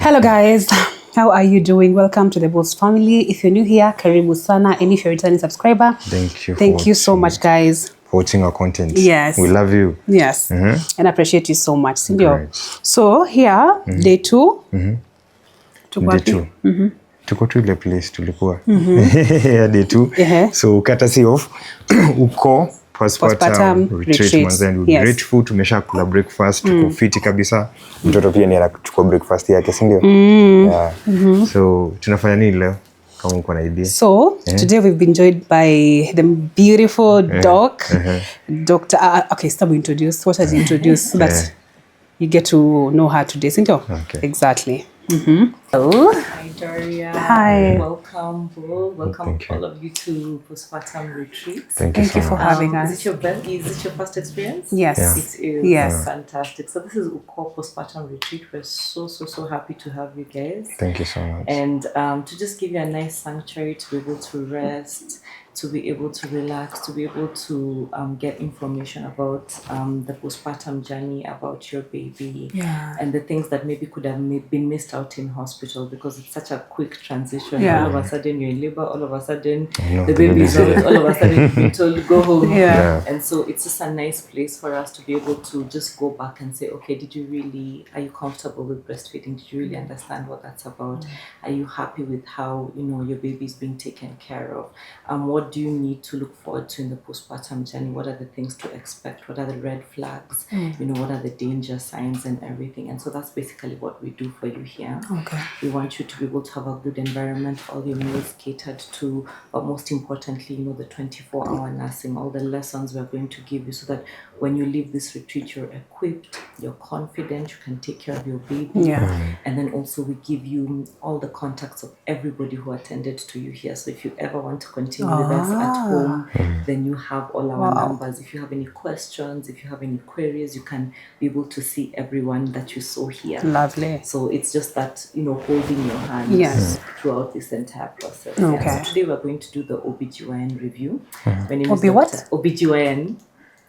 Hello guys, how are you doing? Welcome to the Boss family. If you're new here, karibu sana. And if you're a returning subscriber, thank you so much guys for watching our content. Yes, we love you. Yes, and appreciate you so much. So here day 2 day 2 tuko tu ile place tulikuwa day 2 so courtesy of uko postpartum retreat manzani. We're grateful, tumesha kula breakfast, tuko fiti kabisa. Mtoto pia ni anachukua breakfast yake, si ndio? So tunafanya nini leo kama uko na idea? So today we've been joined by the beautiful Dr. Okay, stop introduce. What has introduced so that you get to know her today, isn't it? Okay. Exactly. Hello. Hi, Daria. Hi. Welcome, welcome all of you to Postpartum Retreat. Thank you for having us. Is it your first experience? Yes. Yeah. It is. Yes. Fantastic. So this is Uko Postpartum Retreat. We're so happy to have you guys. Thank you so much. And to just give you a nice sanctuary to be able to rest, to be able to relax, to be able to get information about the postpartum journey, about your baby, and the things that maybe could have been missed out in hospital because it's such a quick transition. All of a sudden you're in labor, all of a sudden the baby is out, all of a sudden you've been told to go home. And so it's just a nice place for us to be able to just go back and say, okay, are you comfortable with breastfeeding? Did you really understand what that's about? Are you happy with how, your baby is being taken care of? What do you need to look forward to in the postpartum journey? What are the things to expect? What are the red flags? What are the danger signs and everything? And so that's basically what we do for you here. Okay. We want you to be able to have a good environment, all your meals catered to, but most importantly, the 24-hour nursing, all the lessons we're going to give you so that when you leave this retreat, you're equipped, you're confident, you can take care of your baby. And then also we give you all the contacts of everybody who attended to you here. So if you ever want to continue with us at home, then you have all our numbers. If you have any questions, if you have any queries, you can be able to see everyone that you saw here. Lovely. So it's just that, holding your hand throughout this entire process. So today we're going to do the OBGYN review. My name is what? OBGYN.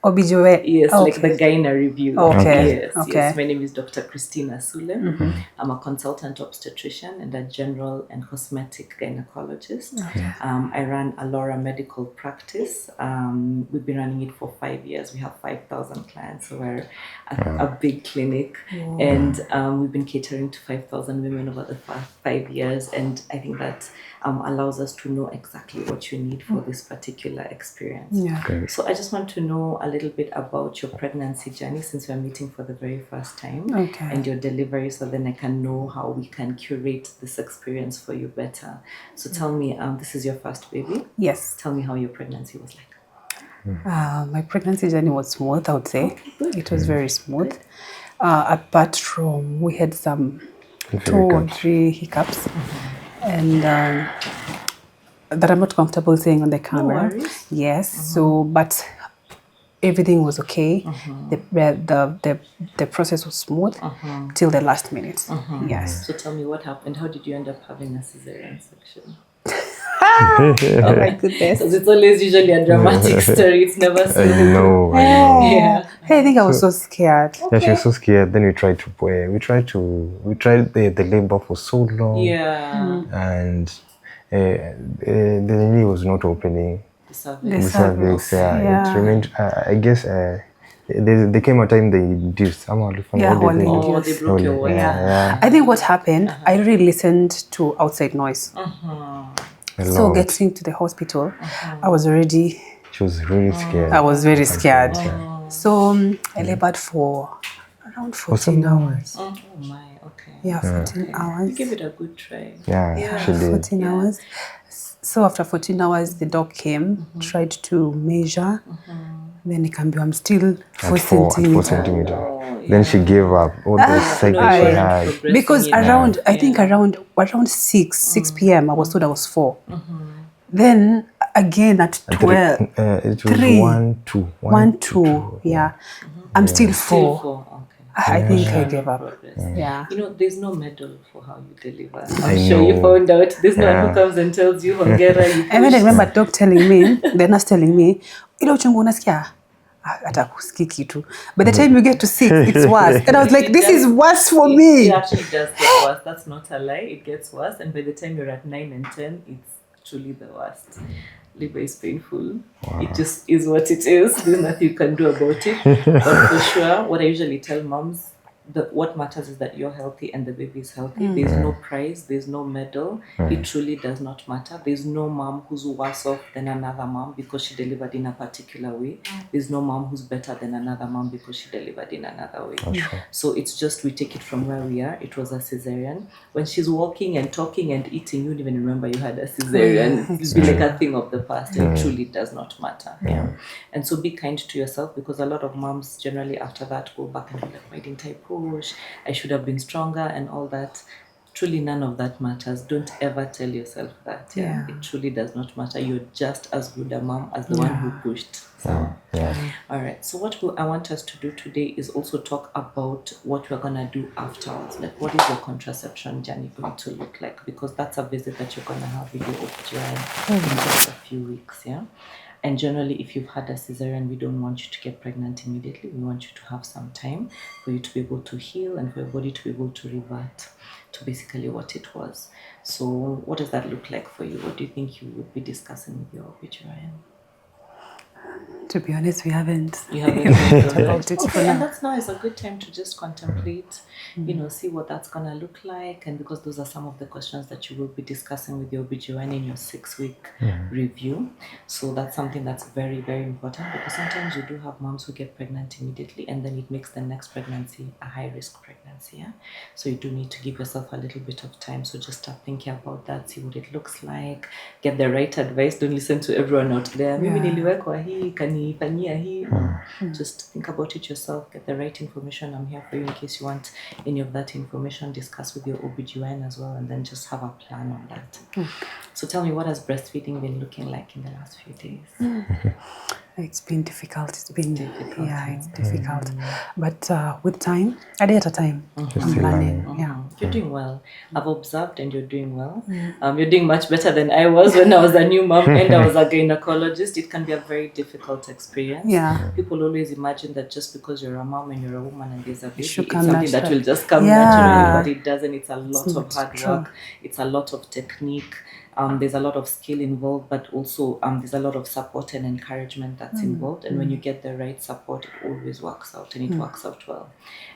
OBGYN. Yes, like the gyna review. Okay. Yes. My name is Dr. Christina Sule. I'm a consultant obstetrician and a general and cosmetic gynecologist. I run Alora Medical Practice. We've been running it for 5 years. We have 5,000 clients, so we're a big clinic. And we've been catering to 5,000 women over the past 5 years. And I think that allows us to know exactly what you need for this particular experience. So I just want to know a little bit about your pregnancy journey since we're meeting for the very first time and your delivery, so then I can know how we can curate this experience for you better. So tell me, this is your first baby? Yes. Tell me how your pregnancy was like. My pregnancy journey was smooth, I would say. It was very smooth. Apart from we had some 2 or 3 hiccups and that I'm not comfortable saying on the camera. No worries. Yes. So, but everything was okay. The process was smooth till the last minute. Yes. So tell me what happened. How did you end up having a cesarean section? Oh my goodness. Because it's always usually a dramatic story. It's never so. I know. Hey, I think I was so scared. Yeah, she was so scared. Then we tried the labor for so long. And the knee was not opening. The cervix. It remained. I guess there came a time they induced. They broke your wall. I think what happened, I really listened to outside noise. So getting to the hospital, I was already... She was really scared. I was very scared. So I labored for around 14 hours. Oh my, okay. Yeah, 14 hours. You give it a good try. Yeah, she did. 14 hours. So after 14 hours, the doc came, tried to measure. Then I'm still 4 centimeters. Then she gave up. All the cycles she had. Because I think around 6 p.m. I was told I was 4. Then again at 12. It was 1, 2. 1, 2. Yeah. I'm still 4. I think I gave up. There's no medal for how you deliver. I'm sure you found out. There's no one who comes and tells you, Hongera, you And then I remember the nurse telling me, ile uchungu unasikia? atakusikii kitu. By the time you get to 6, it's worse. And I was like, this is worse for me. It actually does get worse. That's not a lie. It gets worse. And by the time you're at 9 and 10, it's truly the worst. Labor is painful. Wow. It just is what it is. There's nothing you can do about it. But for sure, what I usually tell moms, what matters is that you're healthy and the baby is healthy. There's no prize, there's no medal. It truly does not matter. There's no mom who's worse off than another mom because she delivered in a particular way. There's no mom who's better than another mom because she delivered in another way. So it's just, we take it from where we are. It was a cesarean. When she's walking and talking and eating, you don't even remember you had a cesarean. It's been like a thing of the past. It truly does not matter. And so be kind to yourself, because a lot of moms generally after that go back and be like, why didn't I push? I should have been stronger and all that. Truly none of that matters. Don't ever tell yourself that. It truly does not matter. You're just as good a mom as the one who pushed. So all right, so what I want us to do today is also talk about what we're gonna do afterwards. Like, what is your contraception journey going to look like? Because that's a visit that you're gonna have with your OBGYN in just a few weeks. And generally, if you've had a cesarean, we don't want you to get pregnant immediately. We want you to have some time for you to be able to heal and for your body to be able to revert to basically what it was. So what does that look like for you? What do you think you would be discussing with your OBGYN? To be honest, we haven't. You haven't thought about it. Okay, and that's now is a good time to just contemplate, see what that's going to look like. And because those are some of the questions that you will be discussing with your OBGYN in your 6-week review. So that's something that's very, very important, because sometimes you do have moms who get pregnant immediately and then it makes the next pregnancy a high-risk pregnancy. So you do need to give yourself a little bit of time. So just start thinking about that, see what it looks like, get the right advice. Don't listen to everyone out there. Mimi niliwekwa hii, kanifanyia hii. Just think about it yourself, get the right information. I'm here for you in case you want any of that information. Discuss with your OBGYN as well, and then just have a plan on that. So tell me, what has breastfeeding been looking like in the last few days? It's been difficult. It's been difficult. It's difficult. But with time, a day at a time, I'm learning. You're doing well. I've observed, and you're doing well. You're doing much better than I was when I was a new mom and I was a gynecologist. It can be a very difficult experience. People always imagine that just because you're a mom and you're a woman and there's a baby, it's something that will just come naturally, but it doesn't. It's a lot of hard work. It's a lot of technique. There's a lot of skill involved, but also there's a lot of support and encouragement that's involved. And when you get the right support, it always works out, and it works out well.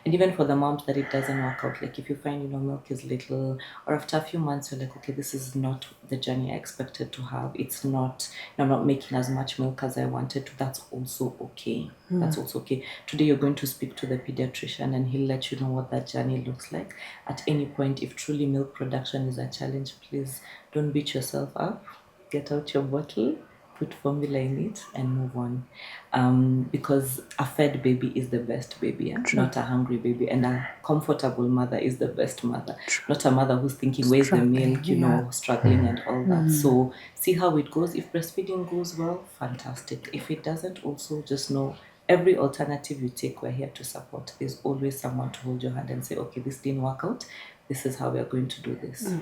And even for the moms that it doesn't work out, like if you find, milk is little, or after a few months, you're like, okay, this is not the journey I expected to have. It's not, I'm not making as much milk as I wanted to. That's also okay. That's also okay. Today, you're going to speak to the pediatrician and he'll let you know what that journey looks like. At any point, if truly milk production is a challenge, please don't beat yourself up. Get out your bottle, put formula in it, and move on. Because a fed baby is the best baby, not a hungry baby. And a comfortable mother is the best mother. Not a mother who's thinking, where's the milk, struggling and all that. So see how it goes. If breastfeeding goes well, fantastic. If it doesn't, also just know every alternative you take, we're here to support. There's always someone to hold your hand and say, okay, this didn't work out. This is how we are going to do this.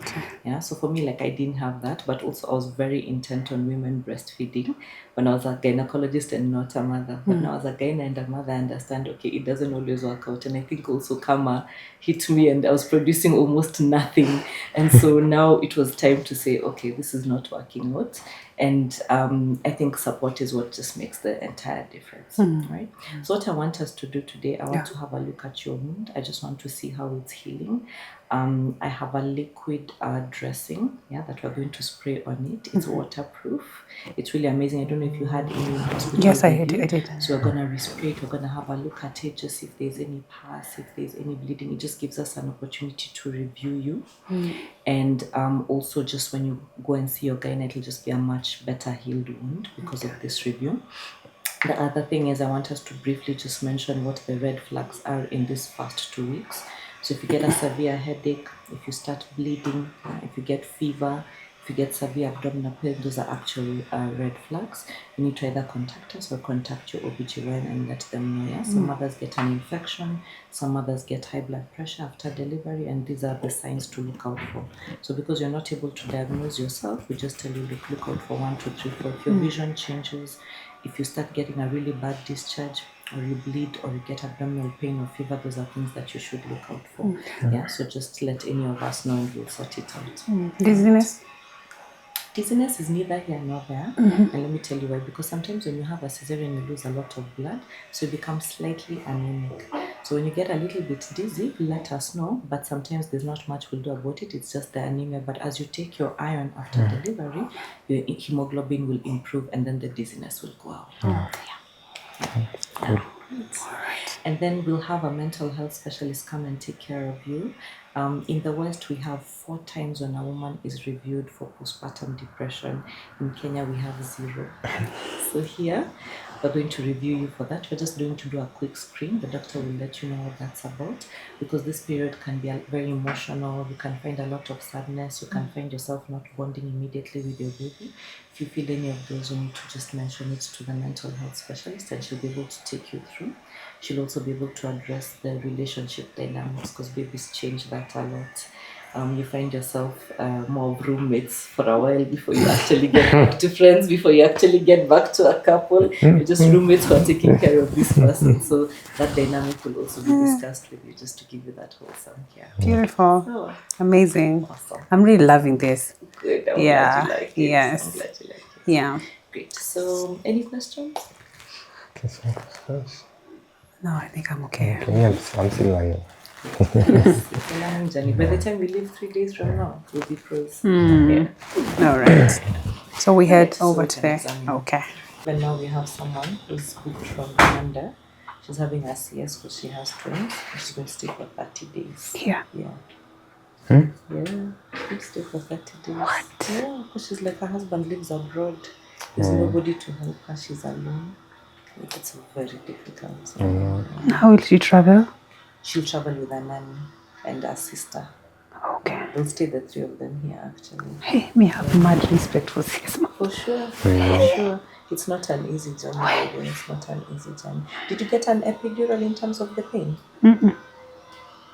So for me, I didn't have that, but also I was very intent on women breastfeeding when I was a gynecologist and not a mother. But now as a gyne and a mother, I understand, okay, it doesn't always work out. And I think also karma hit me and I was producing almost nothing. And so now it was time to say, okay, this is not working out. And I think support is what just makes the entire difference, right? So what I want us to do today, I want to have a look at your wound. I just want to see how it's healing. I have a liquid dressing, that we're going to spray on it. It's waterproof. It's really amazing. I don't know if you had any hospital. Yes, I did. So we're going to respray it. We're going to have a look at it, just if there's any pus, if there's any bleeding. It just gives us an opportunity to review you. And also just when you go and see your gynae, it'll just be a much better healed wound because of this review. The other thing is I want us to briefly just mention what the red flags are in these first 2 weeks. So if you get a severe headache, if you start bleeding, if you get fever, if you get severe abdominal pain, those are actually red flags. You need to either contact us or contact your OBGYN and let them know. Some mothers get an infection, some mothers get high blood pressure after delivery, and these are the signs to look out for. So because you're not able to diagnose yourself, we just tell you, look out for 1, 2, 3, 4. If your vision changes, if you start getting a really bad discharge, or you bleed, or you get abdominal pain or fever, those are things that you should look out for. Yeah, so just let any of us know and we'll sort it out. Dizziness? Dizziness is neither here nor there. And let me tell you why. Because sometimes when you have a cesarean, you lose a lot of blood, so you become slightly anemic. So when you get a little bit dizzy, let us know. But sometimes there's not much we'll do about it. It's just the anemia. But as you take your iron after delivery, your hemoglobin will improve, and then the dizziness will go away. Cool. And then we'll have a mental health specialist come and take care of you. In the West, we have 4 times when a woman is reviewed for postpartum depression. In Kenya, we have 0. So here, we're going to review you for that. We're just going to do a quick screen. The doctor will let you know what that's about, because this period can be very emotional. You can find a lot of sadness. You can find yourself not bonding immediately with your baby. If you feel any of those, you need to just mention it to the mental health specialist, and she'll be able to take you through. She'll also be able to address the relationship dynamics, because babies change that a lot. You find yourself more roommates for a while before you actually get back to friends, before you actually get back to a couple. You're just roommates who are taking care of this person. So that dynamic will also be discussed with you, just to give you that wholesome care. Beautiful. So, amazing. awesome. I'm really loving this. Good. I'm glad you like it. Yes. I'm glad you like it. Yeah. Great. So, any questions? No, I think I'm okay. Yes, I'm still lying. Yes, it's a learning journey. By the time we leave 3 days from now, we'll be pros. Yeah. All right. So we head So over we to can there. examine. Okay. But now we have someone who's booked from Canada. She's having a CS because she has twins. She's going to stay for 30 days. Here. Yeah. Hmm? Yeah. She's going to stay for 30 days. What? Yeah, because she's like, her husband lives abroad. There's nobody to help her. She's alone. Like, it's very difficult. How will she travel? She'll travel with a nanny and a sister. Okay. They'll stay, the 3 of them here, actually. Hey, me have mad respect for this. For sure, for sure. It's not an easy journey, by the way. It's not an easy journey. Did you get an epidural in terms of the pain?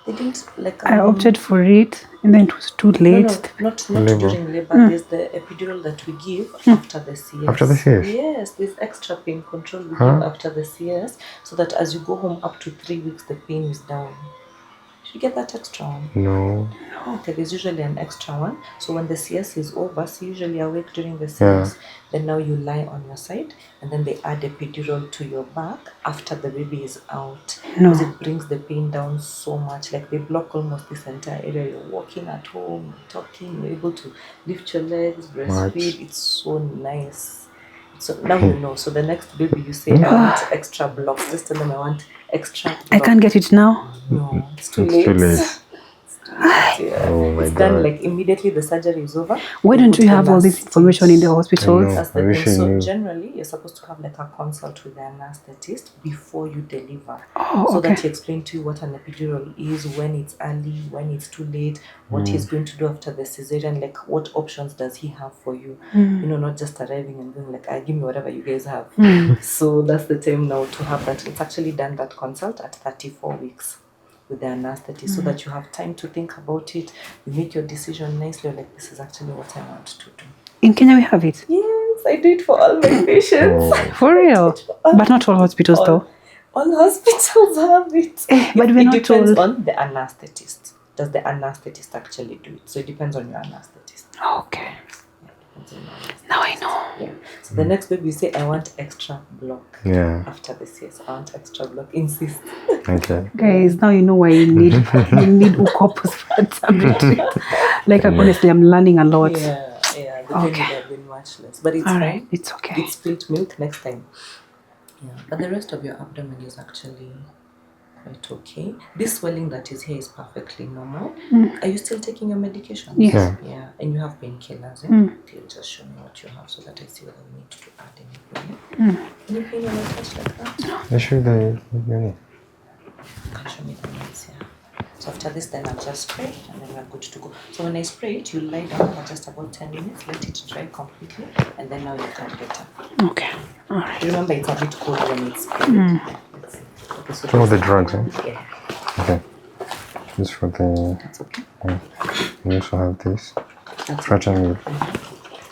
They didn't, like... I opted for it, and then it was too late. No, not during labor. There's the epidural that we give after the CS. After the CS? Yes, there's extra pain control we give after the CS, so that as you go home up to 3 weeks, the pain is down. Did you get that extra one? No. Okay, there's usually an extra one. So when the CS is over, so usually awake during the CS, then now you lie on your side, and then they add epidural to your back after the baby is out. Because it brings the pain down so much. Like, they block almost this entire area. You're walking at home, talking, you're able to lift your legs, breastfeed. It's so nice. So now you know. So the next baby you say, I want extra blocks. Just tell them I want extra blocks. I can't get it now. No, it's too late. Too late. Yeah. Oh my it's God. done like immediately the surgery is over. Why don't you have all this information in the hospital? That's the I wish thing. I So knew. generally, you're supposed to have like a consult with the anesthetist before you deliver, Oh, so okay. that he explains to you what an epidural is, when it's early, when it's too late, what he's going to do after the cesarean, like what options does he have for you. You know, not just arriving and being like, give me whatever you guys have. So that's the time now to have that. It's actually done, that consult, at 34 weeks with the anesthetist, so that you have time to think about it. You make your decision nicely. You're like, this is actually what I want to do. In Kenya, we have it. Yes, I do it for all my patients. For real. But not all hospitals, though. All hospitals have it. But we're it not depends all. on the anesthetist. Does the anesthetist actually do it? So it depends on your anesthetist. Okay. Now I know. Yeah. So the next baby, you say, I want extra block. Yeah. After the CS, I want extra block. Insist. Okay. Guys, now you know why you need Uko postpartum. Like, honestly, I'm learning a lot. Yeah. The pain would have been much less. But it's All fine. right, it's okay. It's split milk next time. Yeah. But the rest of your abdomen is actually quite okay. This swelling that is here is perfectly normal. Are you still taking your medication? Yes. Yeah. And you have painkillers. Okay, just show me what you have so that I see whether we need to add anything. Any pain when I touch like that? I should I You can show me the nails here. So after this, then I'll just spray, and then we're good to go. So when I spray it, you lie down for just about 10 minutes, let it dry completely, and then now you can get up. Okay. All right. Remember, it's a bit cold when it's sprayed. Let's see. Okay, so Some of the drugs, eh? yeah, Okay. This for the. that's okay. We also have this. That's Fragile. I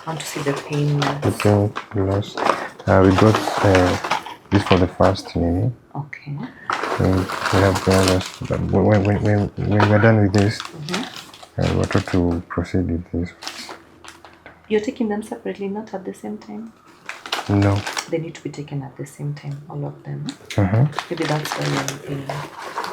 want to see the pain. The pain loss. We got this for the first name. Okay. We have the others. But when we're done with this, we wanted to proceed with this. You're taking them separately, not at the same time? No. They need to be taken at the same time, all of them. Mm-hmm. Maybe that's why you're looking.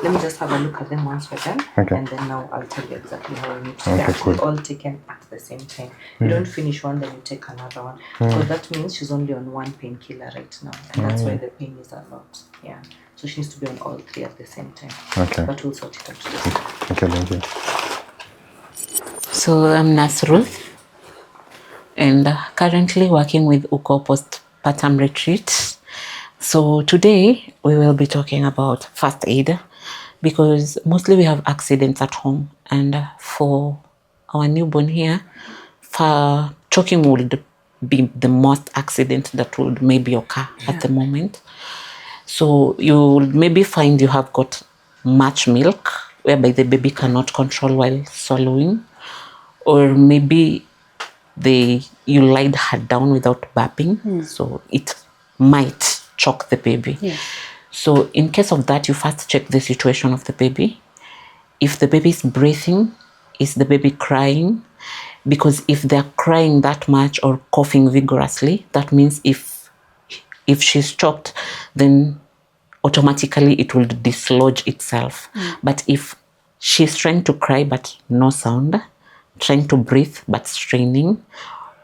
Let me just have a look at them once we're done. Okay. And then now I'll tell you exactly how we need to. Okay, They're actually cool. all taken at the same time. You don't finish one, then you take another one. So that means she's only on one painkiller right now. And that's why the pain is a lot. Yeah. So she needs to be on all three at the same time. Okay. But we'll sort it out today. Okay, thank you. So I'm Nurse Ruth, and currently working with UKO Postpartum Retreat. So today we will be talking about first aid, because mostly we have accidents at home, and for our newborn here, choking would be the most accident that would maybe occur at the moment. So you'll maybe find you have got much milk, whereby the baby cannot control while swallowing, or maybe you lied her down without burping, so it might choke the baby. So in case of that, you first check the situation of the baby. If the baby is breathing, is the baby crying? Because if they're crying that much or coughing vigorously, that means if she's choked, then automatically it will dislodge itself. But if she's trying to cry but no sound, trying to breathe but straining,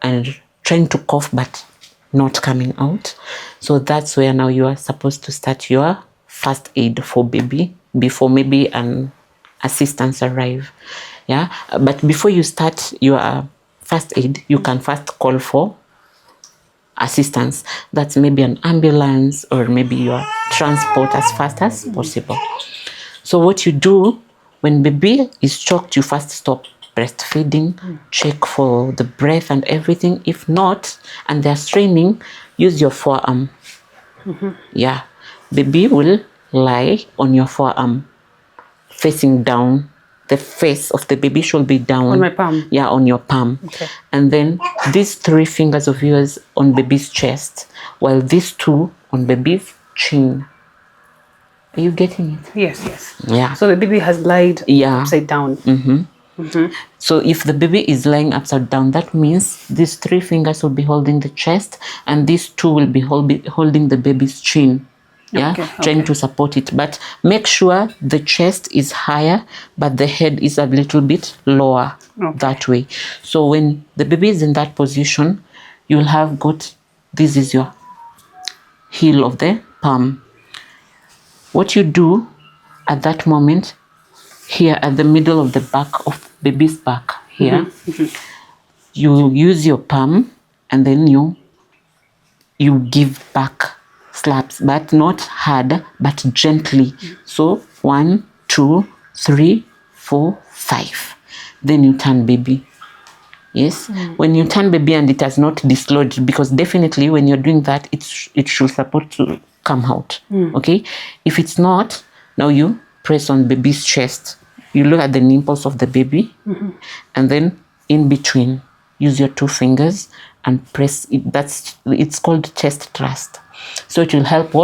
and trying to cough but not coming out, so that's where now you are supposed to start your first aid for baby before maybe an assistance arrive. But before you start your first aid, you can first call for assistance. That's maybe an ambulance or maybe your transport as fast as possible. So what you do when baby is choked, you first stop breastfeeding, check for the breath and everything. If not, and they're straining, use your forearm. Baby will lie on your forearm, facing down. The face of the baby should be down. On my palm? Yeah, on your palm. Okay. And then these 3 fingers of yours on baby's chest, while these 2 on baby's chin. Are you getting it? Yes. Yeah. So the baby has lied upside down. So if the baby is lying upside down, that means these 3 fingers will be holding the chest, and these 2 will be holding the baby's chin. Trying to support it. But make sure the chest is higher, but the head is a little bit lower that way. So when the baby is in that position, you'll have got, this is your heel of the palm. What you do at that moment, here at the middle of the back of baby's back here, you use your palm and then you give back slaps, but not hard, but gently. So 1, 2, 3, 4, 5. Then you turn baby. Yes. When you turn baby and it has not dislodged, because definitely when you're doing that, it should support to come out. Okay. If it's not, now you press on baby's chest. You look at the nipples of the baby, and then in between, use your 2 fingers and press it. It's called chest thrust. So it will help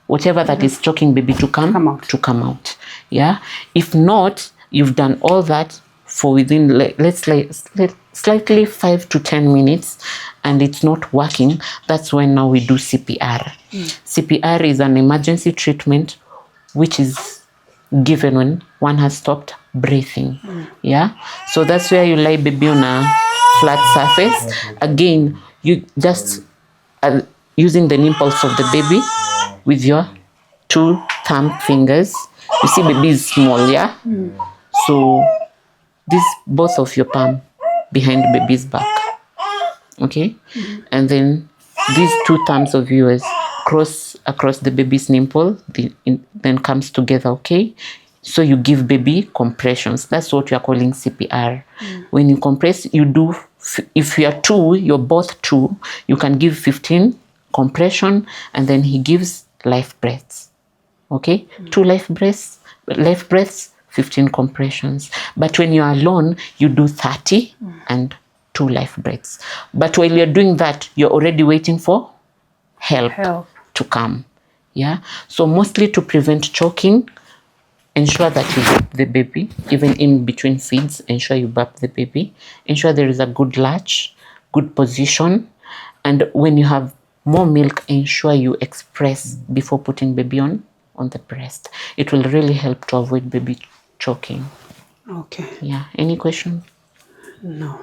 whatever that is choking baby to come out. Yeah. If not, you've done all that for within let's slightly 5 to 10 minutes, and it's not working. That's when now we do CPR. CPR is an emergency treatment which is given when one has stopped breathing. So that's where you lay baby on a flat surface. Again, you just using the nipples of the baby with your 2 thumb fingers. You see baby is small, so this both of your palm behind baby's back, okay? And then these 2 thumbs of yours cross across the baby's nipple, then comes together, okay? So you give baby compressions. That's what you are calling CPR. When you compress, you do, if you are 2, you're both 2, you can give 15 compression, and then he gives life breaths. Okay? 2 life breaths, 15 compressions. But when you're alone, you do 30 and 2 life breaths. But while you're doing that, you're already waiting for help to come. Yeah. So mostly to prevent choking, ensure that you burp the baby, even in between feeds, ensure you burp the baby. Ensure there is a good latch, good position. And when you have more milk, ensure you express before putting baby on the breast. It will really help to avoid baby choking. Okay. Yeah. Any question? No.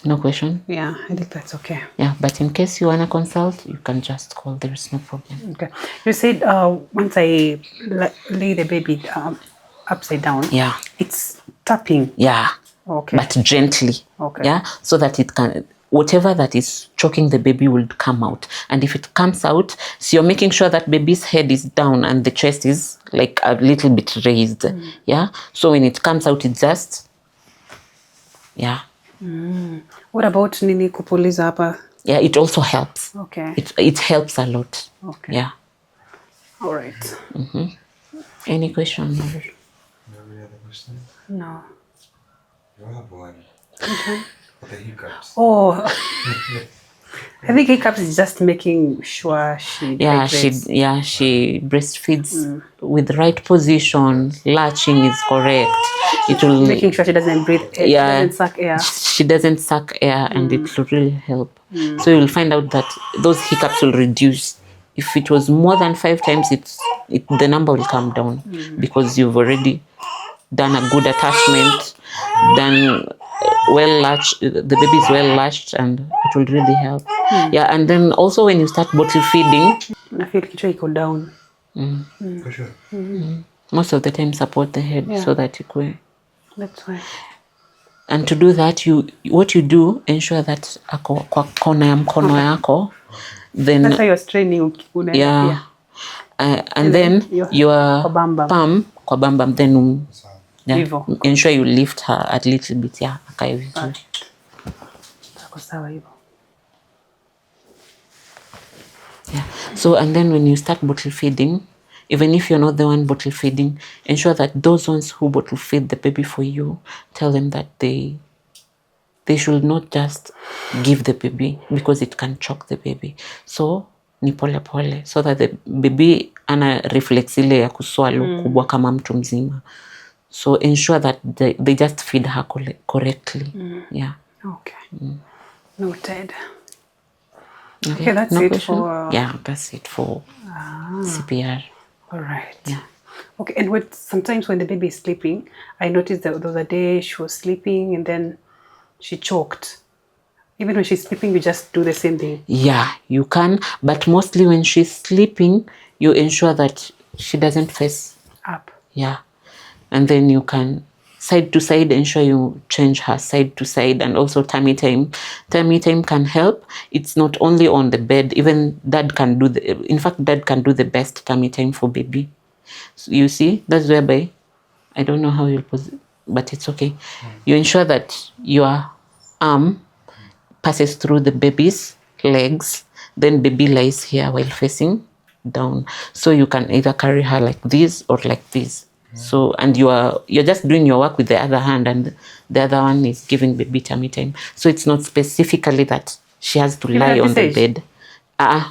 No question? Yeah, I think that's okay. Yeah, but in case you want to consult, you can just call. There is no problem. Okay. You said once I lay the baby upside down, Yeah. it's tapping. Yeah. Okay. But gently. Okay. Yeah, so that it can, whatever that is choking the baby will come out. And if it comes out, so you're making sure that baby's head is down and the chest is like a little bit raised. Yeah. So when it comes out, it just, yeah. What about nini kupuliza hapa? Yeah, it also helps. Okay. It helps a lot. Okay. Yeah. All right. Any question? Any other question? No. You have one. The hiccups. Oh, I think hiccups is just making sure she she breastfeeds with the right position, latching is correct. It will making sure she doesn't breathe. Doesn't suck air. She doesn't suck air, and it will really help. So you'll find out that those hiccups will reduce. If it was more than 5 times, the number will come down because you've already done a good attachment, done well latched, the baby is well latched, and it will really help. Yeah, and then also when you start bottle feeding, I feel kichwa iko down. For sure. Most of the time support the head so that you can. That's why. And to do that, what you do, ensure that ako kwa kona ya mkono yako, then that's how you're straining. And then your palm kwa bambam, then ensure you lift her a little bit. Yeah, akae vizuri. Sawa hivyo. Yeah. So, and then when you start bottle feeding, even if you're not the one bottle feeding, ensure that those ones who bottle feed the baby for you, tell them that they should not just give the baby because it can choke the baby. So, ni pole pole, so that the baby ana reflex ile ya kuswallow kubwa kama mtu mzima. So ensure that they just feed her correctly. Yeah. Okay. Noted. Okay, that's no it question? For... Yeah, that's it for CPR. All right. Yeah. Okay, and sometimes when the baby is sleeping, I noticed that the other day she was sleeping and then she choked. Even when she's sleeping, you just do the same thing. Yeah, you can. But mostly when she's sleeping, you ensure that she doesn't face up. Yeah. And then you can side to side, ensure you change her side to side, and also tummy time. Tummy time can help. It's not only on the bed. Even dad can do dad can do the best tummy time for baby. So you see, that's whereby, I don't know how you'll pose it, but it's okay. You ensure that your arm passes through the baby's legs, then baby lies here while facing down. So you can either carry her like this or like this. So, and you're just doing your work with the other hand, and the other one is giving baby tummy time. So it's not specifically that she has to lie on the bed.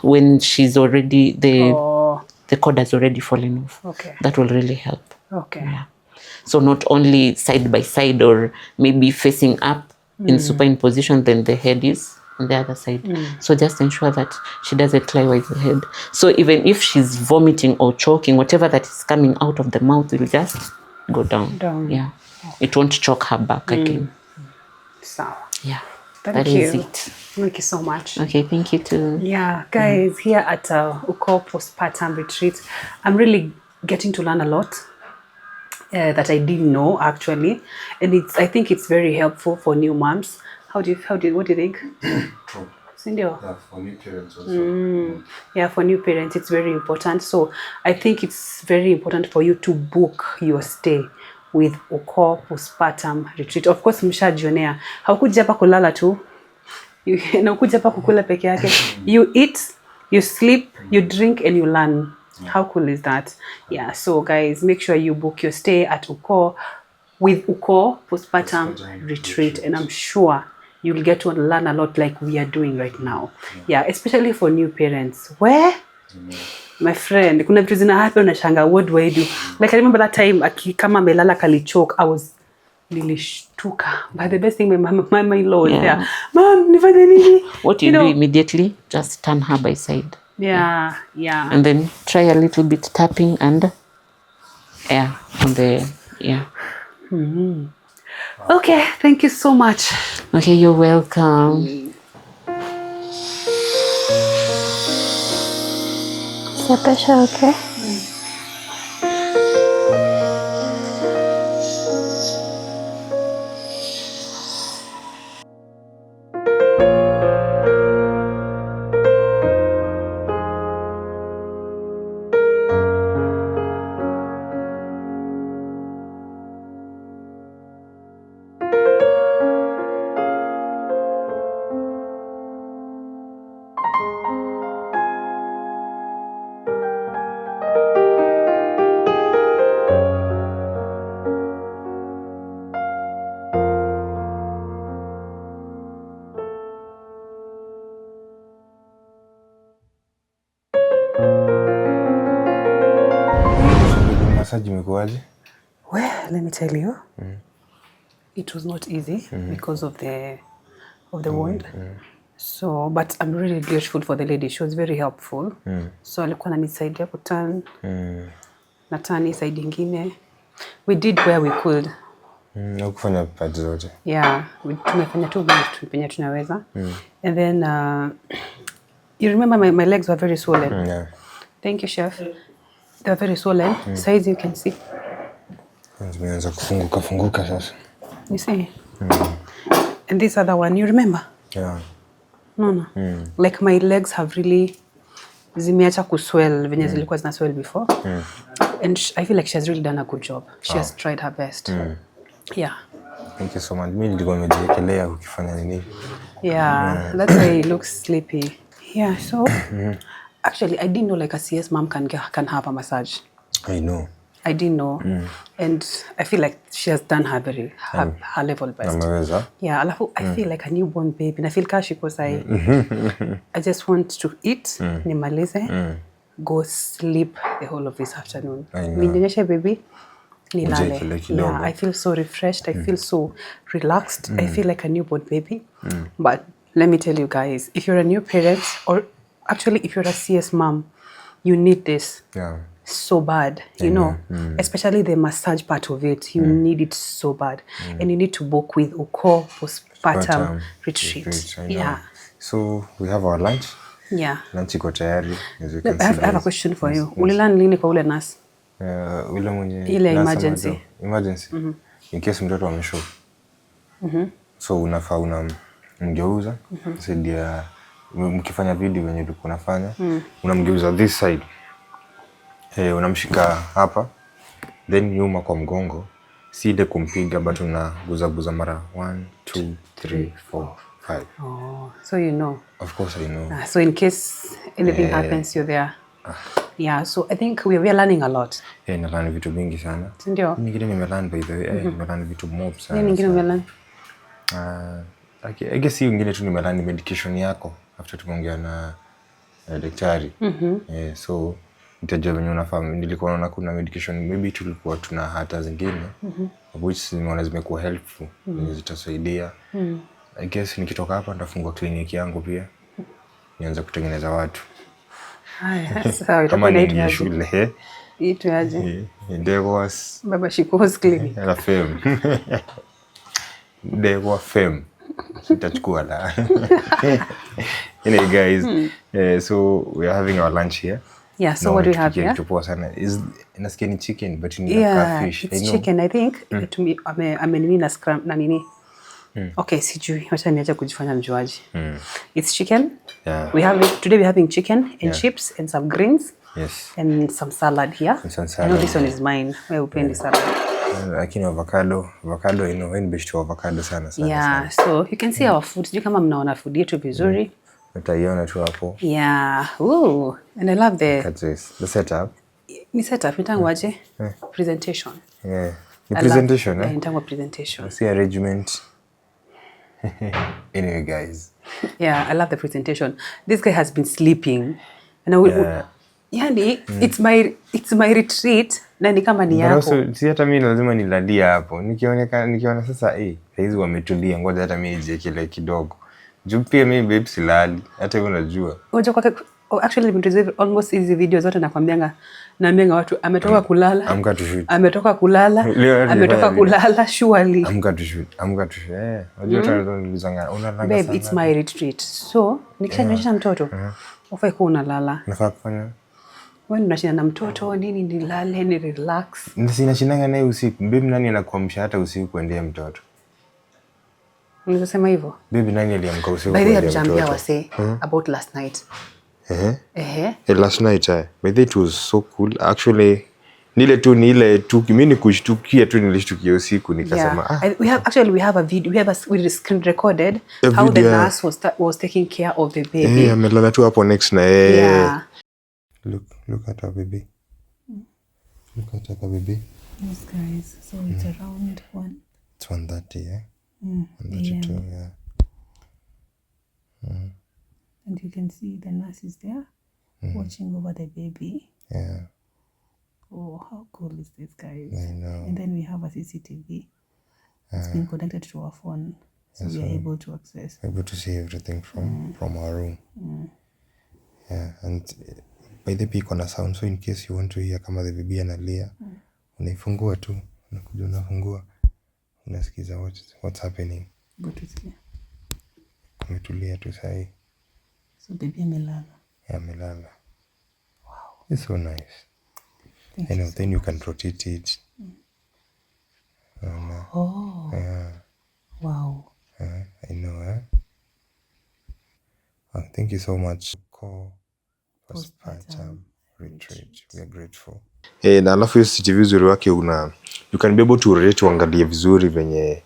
When she's already, the cord has already fallen off. Okay. That will really help. Okay. Yeah. So not only side by side or maybe facing up in supine position, then the head is on the other side. So just ensure that she doesn't lie with the head. So even if she's vomiting or choking, whatever that is coming out of the mouth will just go down. Yeah. It won't choke her back again. So yeah. Thank you. Is it. Thank you so much. Okay, thank you too. Yeah, guys, here at Uko Postpartum Retreat, I'm really getting to learn a lot that I didn't know actually, and I think it's very helpful for new moms. What do you think? True. Yeah, for new parents also. Yeah, for new parents, it's very important. So I think it's very important for you to book your stay with Uko Postpartum Retreat. Of course, mshajionea. Haukuja hapa kulala tu. Unakuja hapa kukula peke yake. You eat, you sleep, you drink, and you learn. How cool is that? Yeah, so guys, make sure you book your stay at Uko with Uko Postpartum Retreat, and I'm sure you'll get to learn a lot like we are doing right now. Yeah, especially for new parents. Where? My friend, kuna vitu zina happen unashanga, what do I do? Like I remember that time kama melala kalichoke, nilishtuka. But the best thing my mom-in-law was there. Mom, nifanye nini? What you do immediately, just turn her by side. Yeah. And then try a little bit tapping and air on the Okay, thank you so much. Okay, you're welcome. Is your pressure okay? Well, let me tell you, it was not easy because of the wound. So, but I'm really grateful for the lady. She was very helpful. So alikuwa ananisaidia kuturn na turn side ingine. We did where we could. Kufanya part zote. Yeah, tumefanya tu penye tunaweza. And then you remember my legs were very swollen. Yeah. Thank you, chef. They were very swollen. Size you can see. Zimeanza kufunguka sasa. You see? And this other one, you remember? Yeah. No. Like my legs have really zimeacha kuswell venye zilikuwa zina swell before. And I feel like she has really done a good job. She has tried her best. Yeah. Thank you so much. Mimi nilikuwa nimejiekelea ukifanya nini? Yeah, that's why he looks sleepy. Yeah, so actually I didn't know like a CS mom can have a massage. I know. I didn't know. And I feel like she has done her her level best. Yeah, I feel like a newborn baby. And I feel kashi because I just want to eat, nimalize, go sleep the whole of this afternoon. Ninyonyeshe baby, nilale. Yeah, I feel so refreshed. I feel so relaxed. I feel like a newborn baby. But let me tell you guys, if you're a new parent, or actually if you're a CS mom, you need this. Yeah. So bad, you know, especially the massage part of it. You need it so bad, and you need to book with Uko Postpartum Retreat. Yeah. So we have our lunch. Yeah. Lunch iko tayari. I have a question for you. Ulilan lini kwa ule nurse? Ule mwenye ile emergency. In case mtoto ameshow. So unafaa unamgeuza. Saidia mkifanya video wenye ulikuwa unafanya, unamgeuza this side. Unamshika hapa, then nyuma kwa mgongo, si ile kumpiga but unaguza mara 1 2 3 4 5. Oh, so you know. Of course I know. So in case anything happens, you're there. Yeah, so I think we are learning a lot. Nalearn vitu mingi sana. Ndio. Mimi nimelearn by the way, nimelearn vitu mob sana. Nini ngine umelearn? I guess hiyo ngine tu nimelearn medication yako after tumeongea na daktari. So nitajua venye unafahamu. Nilikuwa naona kuna medication maybe tulikuwa tuna hata zingine which nimeona zimekuwa helpful, zitasaidia. I guess nikitoka hapa nitafungua kliniki yangu pia, nianze kutengeneza watu. Haya, sawa. Kama ni shule itu aje? There was Baba Shiko's clinic. La femme. There was femme. Itachukua la. Anyway guys, so we are having our lunch here. Yeah, so what do we have here? Is nasikia ni chicken but in catfish. It's chicken, I think. Amenini na scrum na nini. Okay, sijui. Wacha niache kujifanya mjuaji. It's chicken. Yeah. Today we're having chicken and chips and some greens. Yes. And some salad here. Some salad. I know this one is mine. Wewe upendi salad. Lakini avocado, you know, when best to avocado sana. Yeah, so you can see our food. Sijui kama mnaona food yetu vizuri. Utaiona tu hapo. Yeah. Ooh, and I love the setup. Ni setup, nitangu aje? Presentation. Yeah. Ni presentation, nitangu presentation. See arrangement. Anyway, guys. Yeah, I love the presentation. This guy has been sleeping. And I will, yani, it's my retreat. Na ni kama ni yako. Also, si hata mimi lazima nilalia hapo. Nikiona sasa hizi wametulia, ngoja hata mimi nijekele kidogo. Juu pia mimi babe silali. Hata wewe unajua. Unajua kwa actually nimetuzive almost hizi videos zote naambianga watu ametoka kulala. Amka to shoot. Ametoka kulala. Ametoka kulala surely. Amka to shoot. Unajua tunalizanga unalala sana. Babe, it's my retreat. So, nikishanyonyesha mtoto, ufai kuwa unalala. Nafaa kufanya. Wewe unashinda na mtoto nini nilale ni relax. Sinashindanga naye usiku. Babe nani anakuamsha hata usiku kuendea mtoto? Unasema hivyo? Babe nani aliamka usiku kuendea mtoto? By the way, I was saying about last night. Last night, but it was so cool. Actually, nile tu mimi kushtukia tu nilishtukia usiku nikasema we have a video, we screen recorded how the nurse was taking care of the baby. Amelala tu hapo next na yeye. Yeah. Look at our baby. Look at our baby. Yes, guys. So it's around 1:30, yeah. 1:32, yeah. And you can see the nurse is there watching over the baby. Yeah. Oh, how cool is this, guys? I know. And then we have a CCTV. It's been connected to our phone. So we are able to access. Able to see everything from our room. Yeah. And by the way, kuna sound, so in case you want to hear kama the baby analia, unaifungua tu. Unakuja unafungua. Unasikiza what's happening. Good to see. Umetulia tu sahi. So baby amelala. Yeah, amelala. Wow. It's so nice. I know, then you can rotate it. Oh. Yeah. Wow. I know, thank you so much. Postpartum retreat. We are grateful. Na alafu hiyo CCTV uzuri wake you can be able to relate uangalie vizuri venye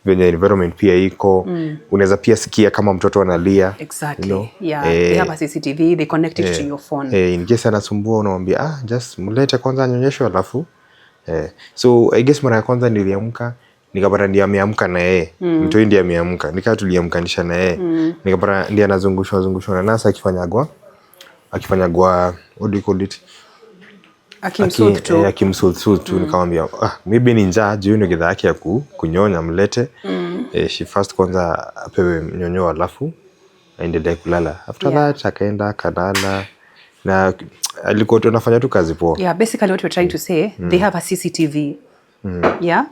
environment pia iko. Unaweza pia sikia kama mtoto analia. Exactly. You know? Yeah, they have a CCTV, they connect it to your phone. In case anasumbua unamwambia just mlete kwanza anyonyeshwe alafu. So I guess mara ya kwanza niliamka nikapata ndiye ameamka na yeye. Mtoto ndiye ameamka. Nikaa tuliamkanisha na yeye. Nikapata ndiye anazungushwa na nasa akifanya what do you call it? Akimsult tu nikamwambia maybe ni njaa juu ndio gidhaa yake ya kunyonya mlete. She first kwanza apewe mnyonyo alafu aendelee kulala. After that akaenda kalala na alikuwa tunafanya tu kazi poa. Yeah, basically what we're trying to say, they have a CCTV. Yeah.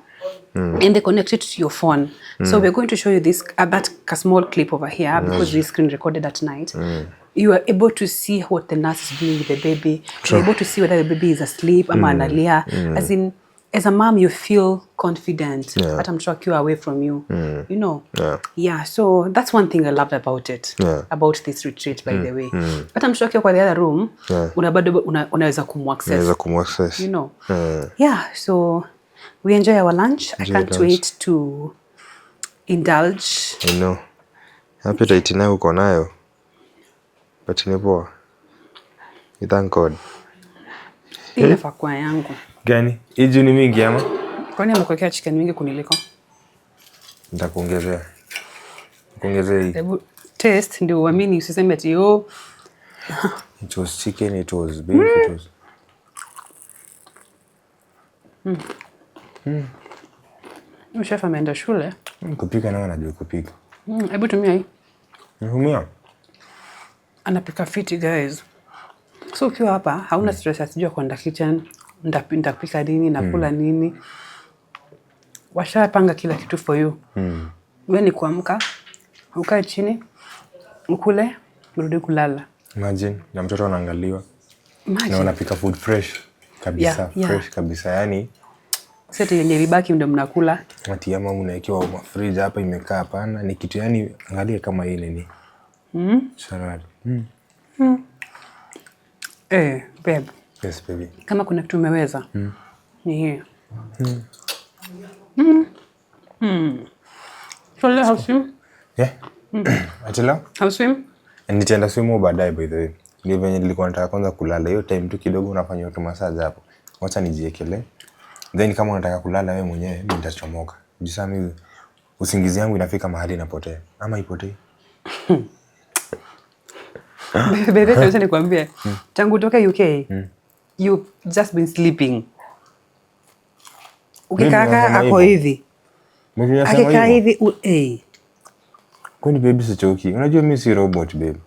And they connect it to your phone. So we're going to show you that small clip over here because we screen recorded at night. You are able to see what the nurse is doing with the baby. You're able to see whether the baby is asleep ama analia. As a mom, you feel confident that I'm sure you're away from you. You know? Yeah, so that's one thing I loved about it. About this retreat, by the way. But I'm sure you're in the other room. Unaweza kumaccess. You know? Yeah, so we enjoy our lunch. I can't wait to indulge. I know. Appetite nayo uko nayo. But ni poa. Thank God. Ile fakwa yangu. Gani? Hii ni mingi ama? Kwani amekuwekea chicken mingi kuniliko? Nitakuongezea. Kuongezea hii. Hebu taste ndio uamini usiseme ati It was chicken, it was beef, it was. Chef ameenda shule. Kupika na anajua kupika. Hebu tumia hii. Tumia. Anapika fiti, guys. So ukiwa hapa hauna stress asijua kwenda kitchen, ndapika nini, nakula nini. Washapanga kila kitu for you. Wewe ni kuamka, ukae chini, ukule, urudi kulala. Imagine na mtoto anaangaliwa. Na unapika food fresh kabisa, fresh kabisa. Yani sasa yenye libaki ndio mnakula. Ati ama unaekewa fridge hapa imekaa hapana, ni kitu yani angalia kama ile ni. Salad. Babe. Yes, baby. Kama kuna kitu umeweza. Ni hii. So leo how swim? Yeah. Atila? How swim? Nitaenda swim baadaye by the way. Ni venye nilikuwa nataka kwanza kulala. Hiyo time tu kidogo unafanya tu massage hapo. Wacha nijiekele. Then kama unataka kulala wewe mwenyewe mimi nitachomoka. Jisami usingizi yangu inafika mahali inapotea ama ipotee. Bebe acha nikwambie. Tangu utoke UK, you just been sleeping. Ukikaa ako hivi. Akikaa hivi Kwani baby sichoki? Unajua mimi si robot baby.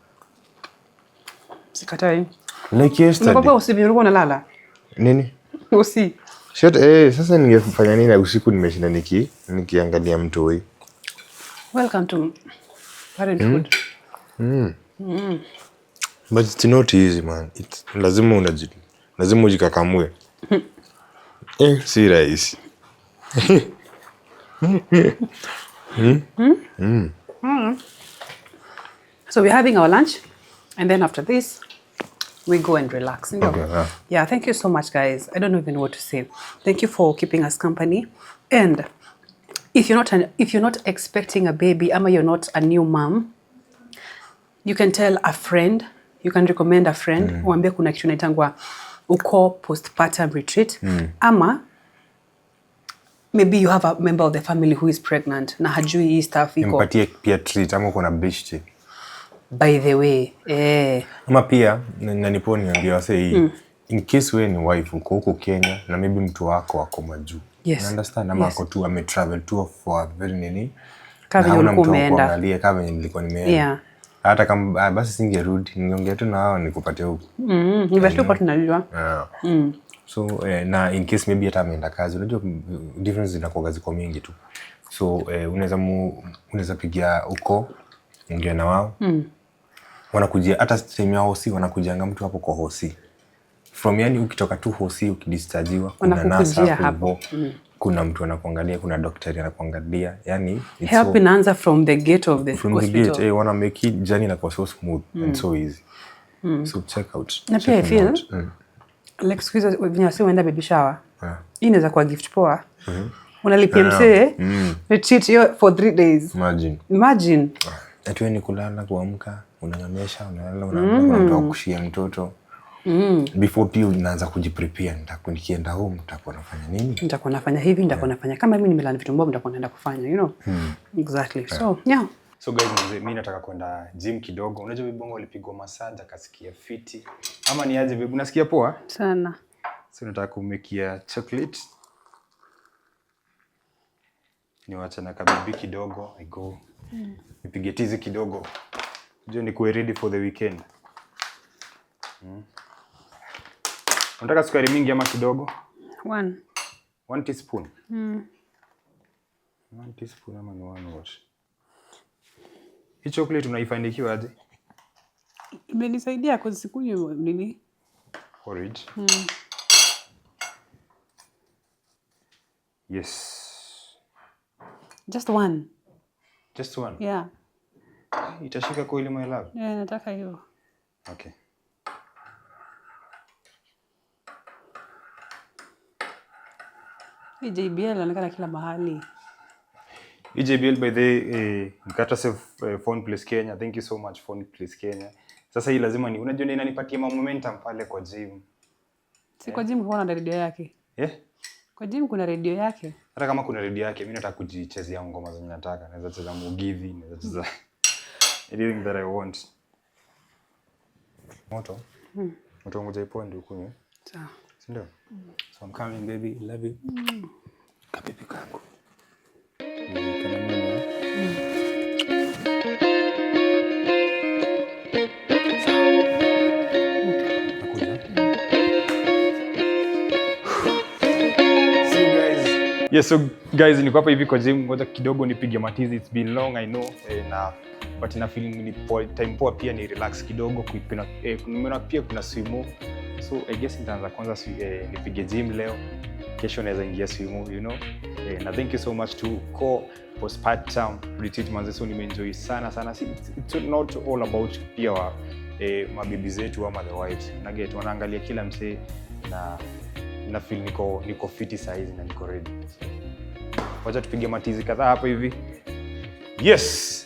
Sikatai. Like yesterday. Mbona usiku ulikuwa unalala? Nini? Usi. Sasa ningefanya nini usiku nimeshinda nikiangalia mtoi. Welcome to parenthood. But it's not easy man. Lazima ujikakamue. Si rahisi. So we're having our lunch, and then after this, we go and relax. Okay, yeah, thank you so much, guys. I don't even know what to say. Thank you for keeping us company. And if you're not expecting a baby, ama you're not a new mom, you can tell a friend. You can recommend a friend. Uambie kuna kitu inaitangwa uko postpartum retreat. Ama maybe you have a member of the family who is pregnant na hajui hii stuff iko. Nimpatie pia treat ama uko na beshte. By the way, Ama pia naniponi niambia wase hii. In case wewe ni wife uko huko Kenya na maybe mtu wako ako majuu. Yes. You understand? Ama ako tu ame-travel tour for a very nini. Kama ulikuwa umeenda. Kama nilikuwa nimeenda. Yeah. Hata kama basi singerudi ningeongea tu na wao nikupatie huko. Invest kwa tunajua. So na in case maybe hata ameenda kazi, unajua difference zinakuwa ziko mingi tu. So unaweza pigia huko ongea na wao. Wanakujia hata time ya hosi wanakujanga mtu hapo kwa hosi. From yani ukitoka tu hosi ukidischargewa kuna nurse hapo. Kuna mtu anakuangalia, kuna daktari anakuangalia. Yani help inaanza from the gate of the from hospital. The gate, wanna make it journey like so smooth and so easy. So check out. Na pia I feel like squeeze vinyasi uenda baby shower. Hii inaweza kuwa gift poa. Unalipia msee retreat hiyo for 3 days. Imagine. Atiwe ni kulala kuamka, unanyonyesha, unalala, unaamka kushia mtoto. Before pia unaanza kujiprepare, nikienda home nitakuwa nafanya nini? Nitakuwa nafanya hivi, nitakuwa nafanya kama mimi nimelala vitu mbaya nitakuwa naenda kufanya, you know. Exactly. So, yeah. So guys, mimi nataka kwenda gym kidogo. Unajua Bibongo alipigwa massage akasikia fiti. Ama ni aje bibi? Unasikia poa? Sana. So nataka kumekia chocolate. Niwacha na kabibi kidogo, I go. Nipige tizi kidogo. Unajua nikuwe ready for the weekend. Unataka sukari mingi ama kidogo? 1 teaspoon. 1 teaspoon ama ni 1 what? Hii chocolate unaifandikiwa aje? Imenisaidia kwa siku hiyo nini? Porridge. Yes. Just 1. Just 1? Yeah. Itashika kwa ile my love? Yeah, nataka hiyo. Okay. Hii JBL inaonekana kila mahali. JBL by the Mkata Phone Place Kenya. Thank you so much Phone Place Kenya. Sasa hii lazima ni unajua inanipatia momentum pale kwa gym. Si kwa gym kuna radio yake. Kwa gym kuna radio yake. Hata kama kuna radio yake, mimi nataka kujichezea ngoma zenye nataka. Naweza cheza Mugithi, naweza cheza anything that I want. Moto. Moto ngoja iponde ukunywe. Sawa. Si ndio? So I'm coming baby, love you. Kabibi kangu. Yes, so guys, niko hapa hivi kwa gym, ngoja kidogo nipige matizi. It's been long, I know. But ina feeling ni time poa pia ni relax kidogo kuna pia kuna swimo. So I guess nitaanza kwanza nipige gym leo. Kesho naweza ingia swimo, you know. Na thank you so much to Postpartum retreat manze, so nimeenjoy sana. It's not all about pia mabibi zetu ama the wives. Na get wanaangalia kila msee na feel niko fiti size na niko ready. Wacha tupige matizi kadhaa hapa hivi. Yes.